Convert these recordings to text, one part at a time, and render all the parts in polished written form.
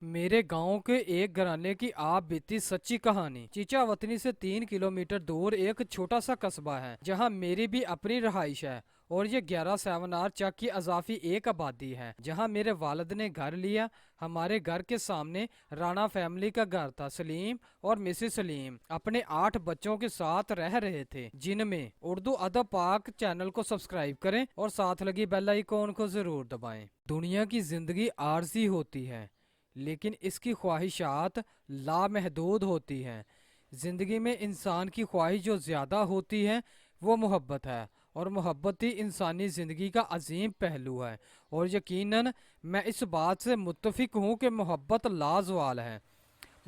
मेरे गांव के एक घराने की आप बीती सच्ची कहानी। चीचा वतनी से 3 किलोमीटर दूर एक छोटा सा कस्बा है जहां मेरी भी अपनी रहाइश है। और ये 11 चक की अजाफी एक आबादी है जहां मेरे वालिद ने घर लिया। हमारे घर के सामने राणा फैमिली का घर था। सलीम और मिसिस सलीम अपने 8 बच्चों के साथ रह रहे थे, जिनमें उर्दू अदब पाक चैनल को सब्सक्राइब करें और साथ लगी बेल आइकॉन को जरूर दबाएं। दुनिया की जिंदगी आरजी होती है, लेकिन इसकी ख्वाहिशात लामहदूद होती हैं। ज़िंदगी में इंसान की ख्वाहिश जो ज़्यादा होती है वो मोहब्बत है, और मोहब्बत ही इंसानी ज़िंदगी का अजीम पहलू है। और यकीनन मैं इस बात से मुत्तफिक हूँ कि मोहब्बत लाजवाल है।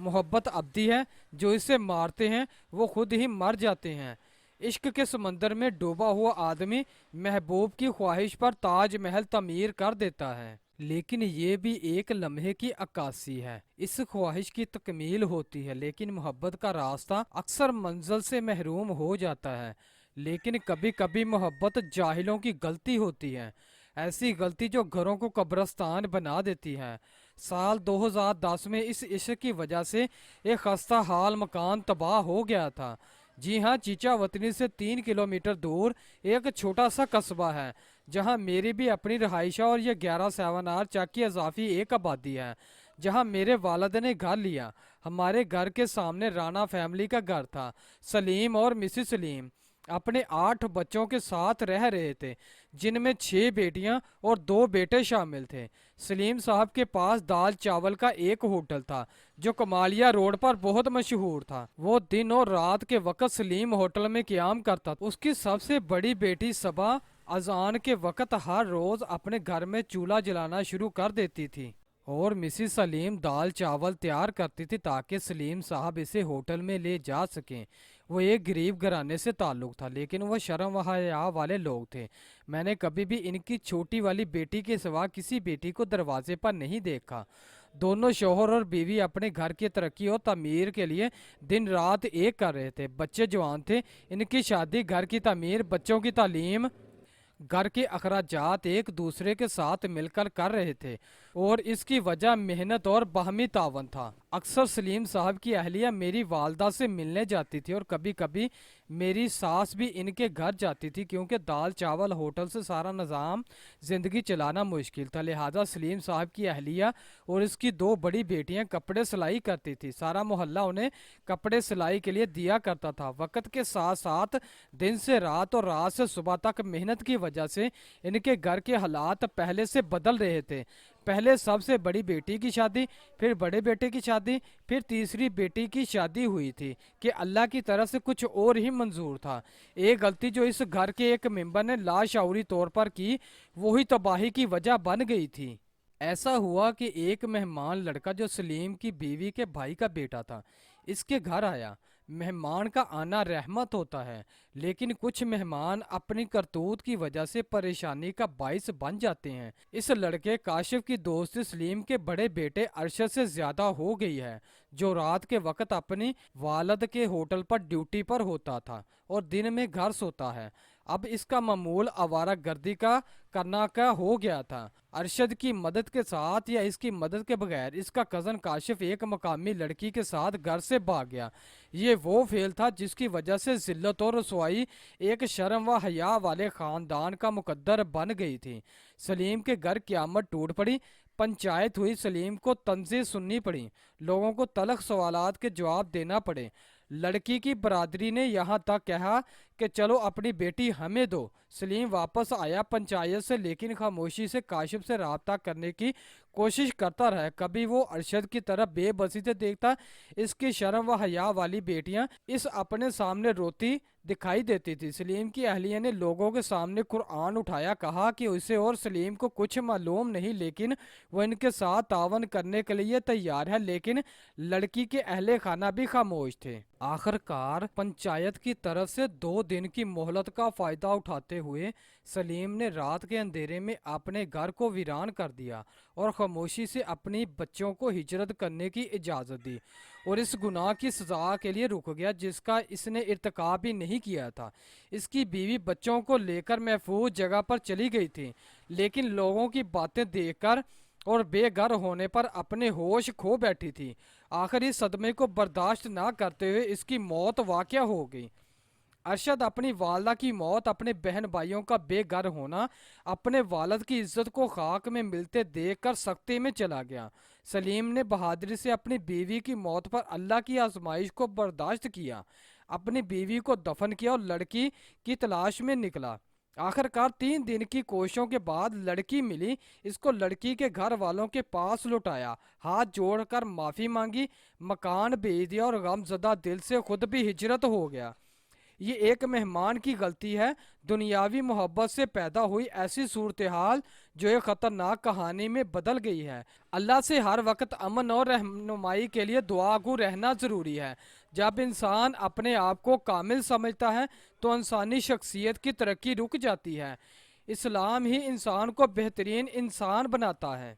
मोहब्बत अब्दी है, जो इसे मारते हैं वो खुद ही मर जाते हैं। इश्क के समंदर में डूबा हुआ आदमी महबूब की ख्वाहिश पर ताजमहल तमीर कर देता है, लेकिन ये भी एक लम्हे की अक्कासी है। इस ख्वाहिश की तकमील होती है, लेकिन मोहब्बत का रास्ता अक्सर मंजिल से महरूम हो जाता है। लेकिन कभी कभी मोहब्बत जाहिलों की गलती होती है, ऐसी गलती जो घरों को कब्रस्तान बना देती है। साल 2010 में इस इश्क की वजह से एक खस्ता हाल मकान तबाह हो गया था। जी हाँ, चीचा वतनी से 3 किलोमीटर दूर एक छोटा सा कस्बा है जहाँ मेरी भी अपनी रहाइश है, और ये 11 चक की अजाफी एक आबादी है जहाँ मेरे वालिद ने घर लिया। हमारे घर के सामने राणा फैमिली का घर था। सलीम और मिसिस सलीम अपने 8 बच्चों के साथ रह रहे थे, जिनमें 6 बेटियां और 2 बेटे शामिल थे। सलीम साहब के पास दाल चावल का एक होटल था जो कमालिया रोड पर बहुत मशहूर था। वो दिन और रात के वक्त सलीम होटल में क्याम करता था। उसकी सबसे बड़ी बेटी सबा अजान के वक्त हर रोज अपने घर में चूल्हा जलाना शुरू कर देती थी, और मिसिस सलीम दाल चावल तैयार करती थी ताकि सलीम साहब इसे होटल में ले जा सकें। वो एक गरीब घराने से ताल्लुक़ था, लेकिन वह शर्म व हया वाले लोग थे। मैंने कभी भी इनकी छोटी वाली बेटी के सिवा किसी बेटी को दरवाजे पर नहीं देखा। दोनों शोहर और बीवी अपने घर की तरक्की और तमीर के लिए दिन रात एक कर रहे थे। बच्चे जवान थे, इनकी शादी, घर की तमीर, बच्चों की तालीम, घर के अखराजात एक दूसरे के साथ मिलकर कर रहे थे, और इसकी वजह मेहनत और बाहमी तावन था। अक्सर सलीम साहब की अहलिया मेरी वालदा से मिलने जाती थी, और कभी कभी मेरी सास भी इनके घर जाती थी, क्योंकि दाल चावल होटल से सारा निज़ाम ज़िंदगी चलाना मुश्किल था। लिहाजा सलीम साहब की अहलिया और इसकी 2 बड़ी बेटियां कपड़े सिलाई करती थी। सारा मोहल्ला उन्हें कपड़े सिलाई के लिए दिया करता था। वक्त के साथ साथ दिन से रात और रात से सुबह तक मेहनत की वजह से इनके घर के हालात पहले से बदल रहे थे। पहले सबसे बड़ी बेटी की शादी, फिर बड़े बेटे की शादी, फिर तीसरी बेटी की शादी हुई थी कि अल्लाह की तरफ से कुछ और ही मंजूर था। एक गलती जो इस घर के एक मेंबर ने लाशऊरी तौर पर की, वही तबाही की वजह बन गई थी। ऐसा हुआ कि एक मेहमान लड़का जो सलीम की बीवी के भाई का बेटा था, इसके घर आया। मेहमान का आना रहमत होता है, लेकिन कुछ मेहमान अपनी करतूत की वजह से परेशानी का बाइस बन जाते हैं। इस लड़के काशिफ की दोस्ती सलीम के बड़े बेटे अरशद से ज्यादा हो गई है, जो रात के वक्त अपनी वालद के होटल पर ड्यूटी पर होता था और दिन में घर सोता है। अब इसका मामूल आवारा गर्दी का करना का हो गया था। अरशद की मदद के साथ या इसकी मदद के बगैर इसका कज़न काशिफ एक मकामी लड़की के साथ घर से भाग गया। ये वो फेल था जिसकी वजह से जिल्लत और रसवाई एक शर्म व हया वाले ख़ानदान का मुकद्दर बन गई थी। सलीम के घर क़यामत टूट पड़ी। पंचायत हुई, सलीम को तंज़ें सुननी पड़ी, लोगों को तलख सवालात के जवाब देना पड़े। लड़की की बरादरी ने यहाँ तक कहा कि चलो अपनी बेटी हमें दो। सलीम वापस आया पंचायत से, लेकिन खामोशी से काशिफ से रब्ता करने की कोशिश करता रहा। कभी वो अरशद की तरफ बेबसी से देखता। इसकी शर्म व हया वाली बेटियां इस अपने सामने रोती दिखाई देती थी। सलीम की अहलिया ने लोगों के सामने कुरान उठाया, कहा कि उसे और सलीम को कुछ मालूम नहीं, लेकिन वो इनके साथ तावन करने के लिए तैयार है। लेकिन लड़की के अहले खाना भी खामोश थे। आखिरकार पंचायत की तरफ से 2 दिन की मोहलत का फायदा उठाते हुए सलीम ने रात के अंधेरे में अपने घर को वीरान कर दिया और खामोशी से अपनी बच्चों को हिजरत करने की इजाज़त दी, और इस गुनाह की सज़ा के लिए रुक गया जिसका इसने इर्तिकाब भी नहीं किया था। इसकी बीवी बच्चों को लेकर महफूज जगह पर चली गई थी, लेकिन लोगों की बातें देखकर اور بے گھر ہونے پر اپنے ہوش کھو بیٹھی تھی۔ آخر اس صدمے کو برداشت نہ کرتے ہوئے اس کی موت واقع ہو گئی۔ ارشد اپنی والدہ کی موت، اپنے بہن بھائیوں کا بے گھر ہونا، اپنے والد کی عزت کو خاک میں ملتے دیکھ کر سختی میں چلا گیا۔ سلیم نے بہادری سے اپنی بیوی کی موت پر اللہ کی آزمائش کو برداشت کیا، اپنی بیوی کو دفن کیا اور لڑکی کی تلاش میں نکلا۔ آخرکار 3 دن کی کوششوں کے بعد لڑکی ملی۔ اس کو لڑکی کے گھر والوں کے پاس لوٹایا، ہاتھ جوڑ کر معافی مانگی، مکان بیچ دیا اور غم زدہ دل سے خود بھی ہجرت ہو گیا۔ یہ ایک مہمان کی غلطی ہے، دنیاوی محبت سے پیدا ہوئی ایسی صورتحال جو ایک خطرناک کہانی میں بدل گئی ہے۔ اللہ سے ہر وقت امن اور رہنمائی کے لیے دعا گو رہنا ضروری ہے۔ جب انسان اپنے آپ کو کامل سمجھتا ہے تو انسانی شخصیت کی ترقی رک جاتی ہے۔ اسلام ہی انسان کو بہترین انسان بناتا ہے۔